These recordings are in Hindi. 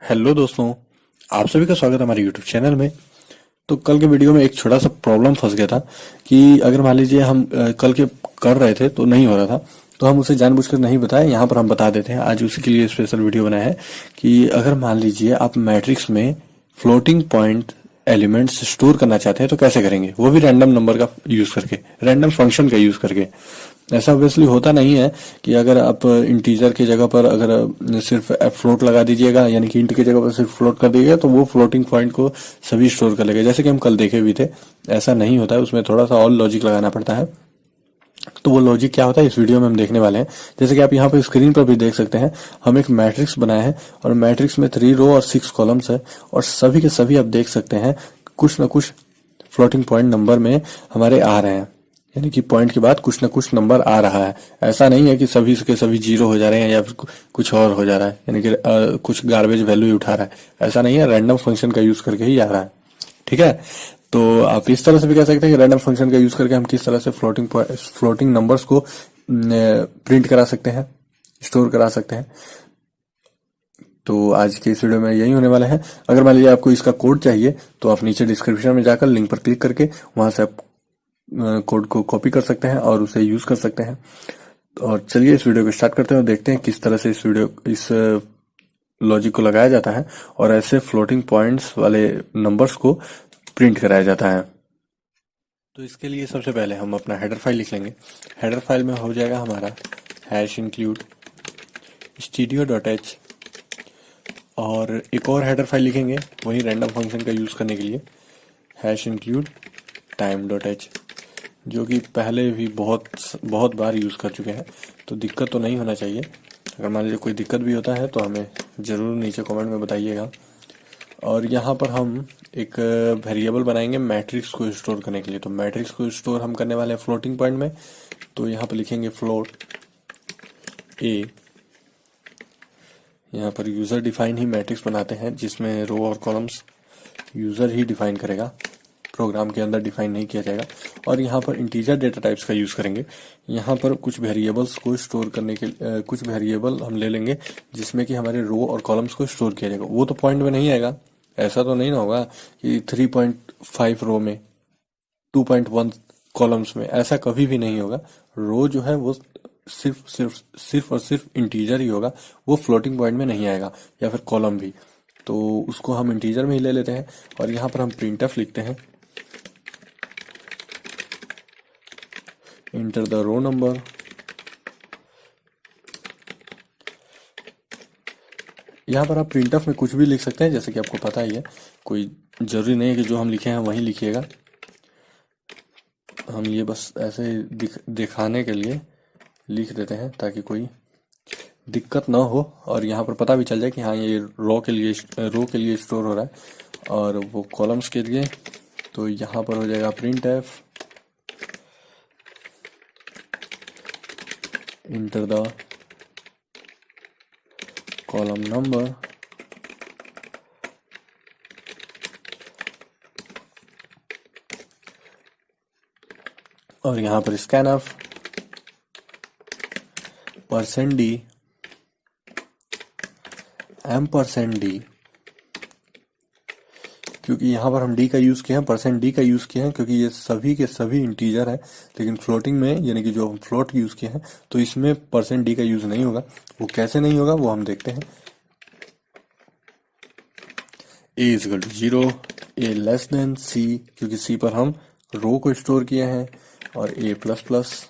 हेलो दोस्तों। आप सभी का स्वागत है हमारे यूट्यूब चैनल में। तो कल के वीडियो में एक छोटा सा प्रॉब्लम फंस गया था कि अगर मान लीजिए हम कल के कर रहे थे तो नहीं हो रहा था, तो हम उसे जानबूझकर नहीं बताए, यहाँ पर हम बता देते हैं। आज उसी के लिए स्पेशल वीडियो बनाया है कि अगर मान लीजिए आप मैट्रिक्स में फ्लोटिंग पॉइंट एलिमेंट्स स्टोर करना चाहते हैं तो कैसे करेंगे, वो भी रैंडम नंबर का यूज करके, रैंडम फंक्शन का यूज करके। ऐसा ऑब्वियसली होता नहीं है कि अगर आप इंटीजर की जगह पर अगर सिर्फ फ्लोट लगा दीजिएगा, यानी कि इंट की जगह पर सिर्फ फ्लोट कर दीजिएगा, तो वो फ्लोटिंग पॉइंट को सभी स्टोर कर लेगा, जैसे कि हम कल देखे भी थे। ऐसा नहीं होता है, उसमें थोड़ा सा और लॉजिक लगाना पड़ता है। तो वो लॉजिक क्या होता है इस वीडियो में हम देखने वाले हैं। जैसे कि आप यहाँ पर स्क्रीन पर भी देख सकते हैं, हम एक मैट्रिक्स बनाए हैं और मैट्रिक्स में 3 रो और 6 कॉलम्स है, और सभी के सभी आप देख सकते हैं कुछ ना कुछ फ्लोटिंग पॉइंट नंबर में हमारे आ रहे हैं, यानी कि पॉइंट के बाद कुछ ना कुछ नंबर आ रहा है। ऐसा नहीं है कि सभी के सभी जीरो हो जा रहे हैं या फिर कुछ और हो जा रहा है, यानी कि कुछ गार्बेज वैल्यू ही उठा रहा है। ऐसा नहीं है, रैंडम फंक्शन का यूज करके ही आ रहा है। ठीक है, तो आप इस तरह से भी कह सकते हैं कि रैंडम फंक्शन का यूज करके हम किस तरह से फ्लोटिंग नंबर्स को प्रिंट करा सकते हैं, स्टोर करा सकते हैं। तो आज के इस वीडियो में यही होने वाला है। अगर मान लीजिए आपको इसका कोड चाहिए तो आप नीचे डिस्क्रिप्शन में जाकर लिंक पर क्लिक करके वहां से आप कोड को कॉपी कर सकते हैं और उसे यूज कर सकते हैं। और चलिए इस वीडियो को स्टार्ट करते हैं और देखते हैं किस तरह से इस लॉजिक को लगाया जाता है और ऐसे फ्लोटिंग पॉइंट्स वाले नंबर्स को प्रिंट कराया जाता है। तो इसके लिए सबसे पहले हम अपना हेडर फाइल लिख लेंगे। हेडर फाइल में हो जाएगा हमारा हैश इंक्लूड studio.h, और एक और हेडर फाइल लिखेंगे वही रैंडम फंक्शन का यूज करने के लिए, हैश इंक्लूड time.h, जो कि पहले भी बहुत बहुत बार यूज कर चुके हैं, तो दिक्कत तो नहीं होना चाहिए। अगर मान लीजिए कोई दिक्कत भी होता है तो हमें ज़रूर नीचे कमेंट में बताइएगा। और यहाँ पर हम एक वेरिएबल बनाएंगे मैट्रिक्स को स्टोर करने के लिए। तो मैट्रिक्स को स्टोर हम करने वाले हैं फ्लोटिंग पॉइंट में, तो यहाँ पर लिखेंगे फ्लोट ए। यहाँ पर यूज़र डिफाइन ही मैट्रिक्स बनाते हैं जिसमें रो और कॉलम्स यूज़र ही डिफाइन करेगा, प्रोग्राम के अंदर डिफाइन नहीं किया जाएगा। और यहाँ पर इंटीजर डेटा टाइप्स का यूज़ करेंगे। यहाँ पर कुछ वेरिएबल्स को स्टोर करने के कुछ वेरिएबल हम ले लेंगे जिसमें कि हमारे रो और कॉलम्स को स्टोर किया जाएगा। वो तो पॉइंट में नहीं आएगा, ऐसा तो नहीं ना होगा कि 3.5 रो में 2.1 कॉलम्स में, ऐसा कभी भी नहीं होगा। रो जो है वो सिर्फ और सिर्फ इंटीजर ही होगा, वो फ्लोटिंग पॉइंट में नहीं आएगा, या फिर कॉलम भी। तो उसको हम इंटीजर में ही ले लेते हैं और यहाँ पर हम printf लिखते हैं, इंटर द रो नंबर। यहाँ पर आप printf में कुछ भी लिख सकते हैं, जैसे कि आपको पता ही है, कोई जरूरी नहीं है कि जो हम लिखे हैं वही लिखिएगा। हम ये बस ऐसे दिखाने के लिए लिख देते हैं ताकि कोई दिक्कत ना हो, और यहाँ पर पता भी चल जाए कि हाँ ये रो के लिए स्टोर हो रहा है, और वो कॉलम्स के लिए। तो यहाँ पर हो जाएगा printf enter the column number, और यहाँ पर scanf %d %d, क्योंकि यहाँ पर हम d का यूज किए हैं, %d का यूज किए हैं, क्योंकि ये सभी के सभी इंटीजर है। लेकिन फ्लोटिंग में, यानी कि जो हम फ्लोट यूज किए हैं, तो इसमें %d का यूज नहीं होगा। वो कैसे नहीं होगा वो हम देखते हैं। a equal to 0, a less than c, क्योंकि c पर हम रो को स्टोर किए हैं, और a प्लस प्लस।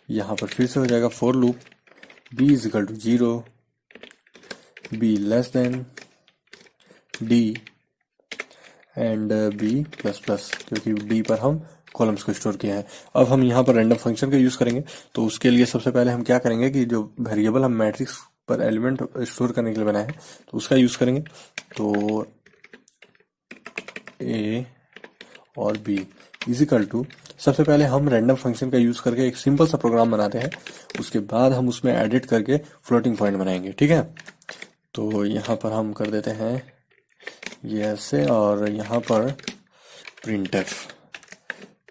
यहाँ पर फिर से हो जाएगा for loop, b equal to 0, b less than d and b plus plus, क्योंकि d पर हम कॉलम्स को स्टोर किया है। अब हम यहाँ पर रैंडम फंक्शन का यूज करेंगे। तो उसके लिए सबसे पहले हम क्या करेंगे कि जो वेरिएबल हम मैट्रिक्स पर एलिमेंट स्टोर करने के लिए बनाए हैं तो उसका यूज करेंगे। तो a और b इजिकल टू, सबसे पहले हम रैंडम फंक्शन का यूज करके एक सिंपल सा प्रोग्राम बनाते हैं, उसके बाद हम उसमें एडिट करके फ्लोटिंग पॉइंट बनाएंगे। ठीक है, तो यहाँ पर हम कर देते हैं ये ऐसे, और यहाँ पर printf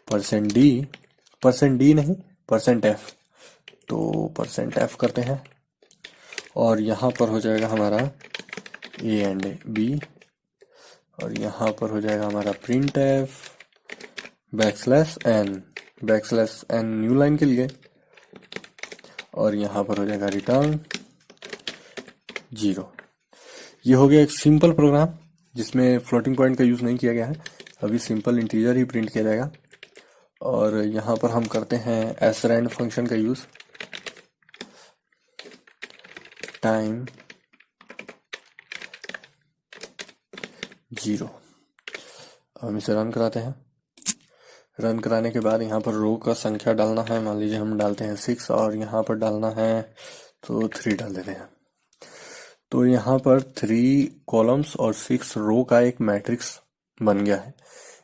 %d नहीं %f, तो %f करते हैं, और यहाँ पर हो जाएगा हमारा ए एंड बी, और यहाँ पर हो जाएगा हमारा print F backslash N new line के लिए, और यहाँ पर हो जाएगा रिटर्न 0। ये हो गया एक सिंपल प्रोग्राम जिसमें फ्लोटिंग पॉइंट का यूज नहीं किया गया है। अभी सिंपल इंटीजर ही प्रिंट किया जाएगा। और यहाँ पर हम करते हैं srand फंक्शन का यूज, टाइम 0। हम इसे रन कराते हैं। रन कराने के बाद यहाँ पर रो का संख्या डालना है, मान लीजिए हम डालते हैं 6, और यहाँ पर डालना है तो 3 डाल देते हैं। तो यहाँ पर 3 कॉलम्स और 6 रो का एक मैट्रिक्स बन गया है,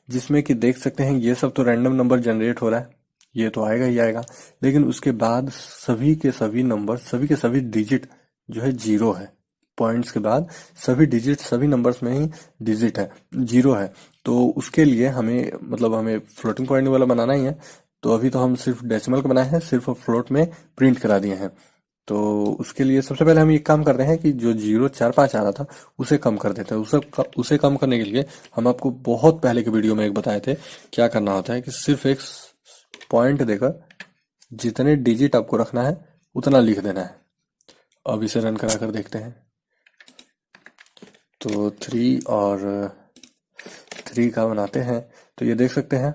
जिसमें कि देख सकते हैं ये सब तो रैंडम नंबर जनरेट हो रहा है, ये तो आएगा ही आएगा, लेकिन उसके बाद सभी के सभी नंबर, सभी के सभी डिजिट जो है 0 है। पॉइंट्स के बाद सभी डिजिट, सभी नंबर्स में ही डिजिट है, 0 है। तो उसके लिए हमें फ्लोटिंग पॉइंट वाला बनाना ही है। तो अभी तो हम सिर्फ डेसिमल का बनाए हैं, सिर्फ फ्लोट में प्रिंट करा दिए हैं। तो उसके लिए सबसे पहले हम एक काम करते हैं कि जो 045 आ रहा था उसे कम कर देते हैं। उसे कम करने के लिए हम आपको बहुत पहले के वीडियो में एक बताए थे क्या करना होता है कि सिर्फ एक पॉइंट देकर जितने डिजिट आपको रखना है उतना लिख देना है। अब इसे रन करा कर देखते हैं। तो 3 और 3 का बनाते हैं, तो ये देख सकते हैं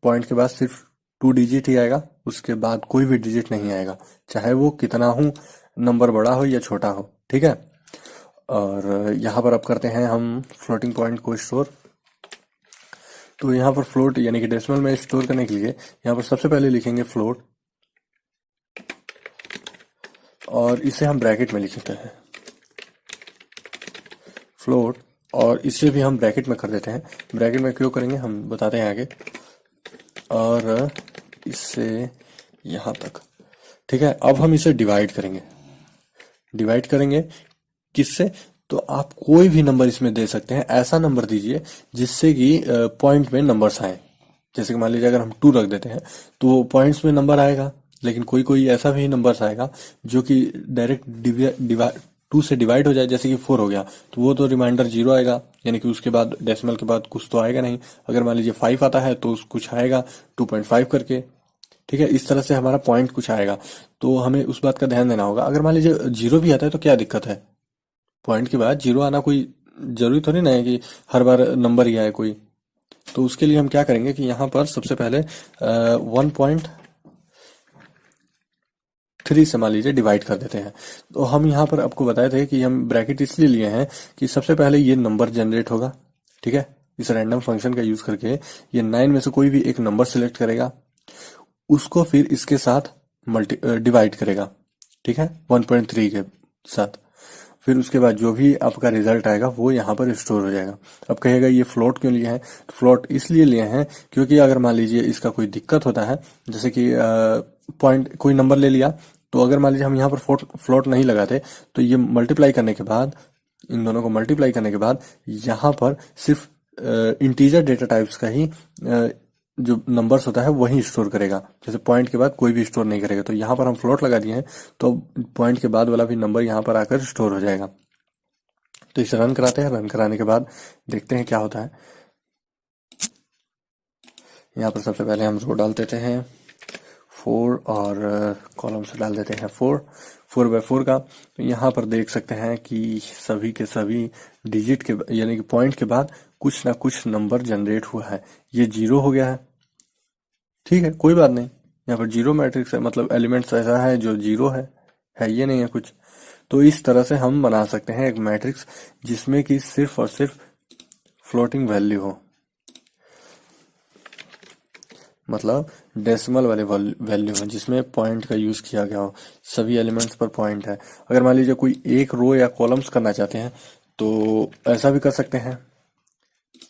पॉइंट के बाद सिर्फ 2 डिजिट ही आएगा, उसके बाद कोई भी डिजिट नहीं आएगा, चाहे वो कितना हो, नंबर बड़ा हो या छोटा हो, ठीक है। और यहाँ पर अब करते हैं हम फ्लोटिंग पॉइंट को स्टोर। तो यहाँ पर फ्लोट यानी कि डेसिमल में स्टोर करने के लिए यहाँ पर सबसे पहले लिखेंगे फ्लोट, और इसे हम ब्रैकेट में लिखते हैं फ्लोट, और इसे भी हम ब्रैकेट में कर देते हैं। ब्रैकेट में क्यों करेंगे हम बताते हैं आगे। और इससे यहाँ तक, ठीक है। अब हम इसे डिवाइड करेंगे किससे, तो आप कोई भी नंबर इसमें दे सकते हैं। ऐसा नंबर दीजिए जिससे कि पॉइंट में नंबर्स आए। जैसे कि मान लीजिए अगर हम 2 रख देते हैं तो पॉइंट्स में नंबर आएगा, लेकिन कोई कोई ऐसा भी नंबर्स आएगा जो कि डायरेक्ट 2 से डिवाइड हो जाए, जैसे कि 4 हो गया तो वो तो रिमाइंडर 0 आएगा, यानी कि उसके बाद डेसिमल के बाद कुछ तो आएगा नहीं। अगर मान लीजिए 5 आता है तो कुछ आएगा 2.5 करके, ठीक है। इस तरह से हमारा पॉइंट कुछ आएगा, तो हमें उस बात का ध्यान देना होगा। अगर मान लीजिए 0 भी आता है तो क्या दिक्कत है, पॉइंट के बाद 0 आना कोई जरूरी थोड़ी ना है कि हर बार नंबर ही आए कोई। तो उसके लिए हम क्या करेंगे कि यहाँ पर सबसे पहले 1.3 से मान लीजिए डिवाइड कर देते हैं। तो हम यहाँ पर आपको बताए थे कि हम ब्रैकेट इसलिए लिए हैं कि सबसे पहले ये नंबर जनरेट होगा, ठीक है। इस रैंडम फंक्शन का यूज करके ये 9 में से कोई भी एक नंबर सिलेक्ट करेगा, उसको फिर इसके साथ डिवाइड करेगा, ठीक है, 1.3 के साथ। फिर उसके बाद जो भी आपका रिजल्ट आएगा वो यहाँ पर स्टोर हो जाएगा। अब कहेगा ये फ्लोट क्यों लिए हैं, तो फ्लोट इसलिए लिए हैं क्योंकि अगर मान लीजिए इसका कोई दिक्कत होता है, जैसे कि पॉइंट कोई नंबर ले लिया, तो अगर मान लीजिए हम यहाँ पर फ्लोट नहीं लगाते तो ये मल्टीप्लाई करने के बाद, इन दोनों को मल्टीप्लाई करने के बाद यहाँ पर सिर्फ इंटीजर डेटा टाइप्स का ही जो नंबर्स होता है वही स्टोर करेगा। जैसे पॉइंट के बाद कोई भी स्टोर नहीं करेगा। तो यहाँ पर हम फ्लोट लगा दिए हैं तो पॉइंट के बाद वाला भी नंबर यहाँ पर आकर स्टोर हो जाएगा। तो इसे रन कराते हैं। रन कराने के बाद देखते हैं क्या होता है। यहाँ पर सबसे पहले हम रो डाल देते हैं 4 और कॉलम से डाल देते हैं 4 का। तो यहाँ पर देख सकते हैं कि सभी के सभी डिजिट के यानी कि पॉइंट के बाद कुछ ना कुछ नंबर जनरेट हुआ है। ये 0 हो गया है, ठीक है, कोई बात नहीं। यहाँ पर 0 मैट्रिक्स है, मतलब एलिमेंट्स ऐसा है जो 0 है ये नहीं है कुछ। तो इस तरह से हम बना सकते हैं एक मैट्रिक्स जिसमें कि सिर्फ और सिर्फ फ्लोटिंग वैल्यू हो, मतलब डेसिमल वाले वैल्यू है जिसमें पॉइंट का यूज किया गया हो, सभी एलिमेंट्स पर पॉइंट है। अगर मान लीजिए कोई एक रो या कॉलम्स करना चाहते हैं तो ऐसा भी कर सकते हैं।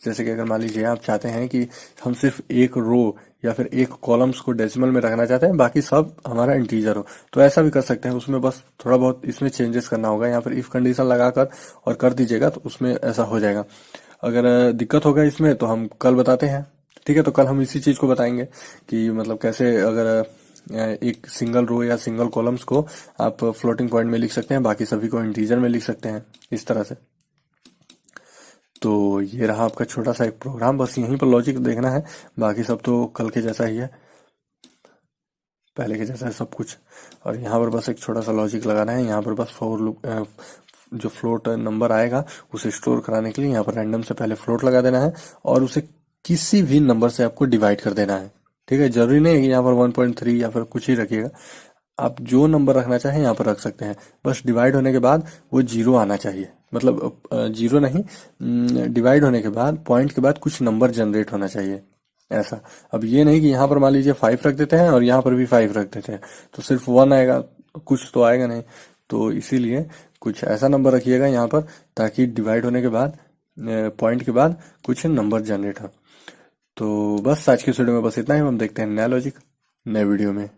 जैसे कि अगर मान लीजिए आप चाहते हैं कि हम सिर्फ एक रो या फिर एक कॉलम्स को डेसिमल में रखना चाहते हैं, बाकी सब हमारा इंटीजर हो, तो ऐसा भी कर सकते हैं। उसमें बस थोड़ा बहुत इसमें चेंजेस करना होगा। यहाँ पर इफ कंडीशन लगाकर और कर दीजिएगा तो उसमें ऐसा हो जाएगा। अगर दिक्कत होगा इसमें तो हम कल बताते हैं, ठीक है। तो कल हम इसी चीज को बताएंगे कि मतलब कैसे अगर एक सिंगल रो या सिंगल कॉलम्स को आप फ्लोटिंग पॉइंट में लिख सकते हैं, बाकी सभी को इंटीजर में लिख सकते हैं, इस तरह से। तो ये रहा आपका छोटा सा एक प्रोग्राम, बस यहीं पर लॉजिक देखना है, बाकी सब तो कल के जैसा ही है, पहले के जैसा है सब कुछ। और यहाँ पर बस एक छोटा सा लॉजिक लगाना है, यहाँ पर बस फॉर लूप जो फ्लोट नंबर आएगा उसे स्टोर कराने के लिए यहाँ पर रैंडम से पहले फ्लोट लगा देना है और उसे किसी भी नंबर से आपको डिवाइड कर देना है। ठीक है, जरूरी नहीं है कि यहाँ पर 1.3 या फिर कुछ ही रखिएगा, आप जो नंबर रखना चाहें यहाँ पर रख सकते हैं। बस डिवाइड होने के बाद वो जीरो आना चाहिए, मतलब जीरो नहीं, डिवाइड होने के बाद पॉइंट के बाद कुछ नंबर जनरेट होना चाहिए ऐसा। अब ये नहीं कि यहाँ पर मान लीजिए 5 रख देते हैं और यहाँ पर भी 5 रख देते हैं तो सिर्फ 1 आएगा, कुछ तो आएगा नहीं। तो इसीलिए कुछ ऐसा नंबर रखिएगा यहाँ पर ताकि डिवाइड होने के बाद पॉइंट के बाद कुछ नंबर जनरेट हो। तो बस आज की इस वीडियो में बस इतना ही, हम देखते हैं नया लॉजिक नए वीडियो में।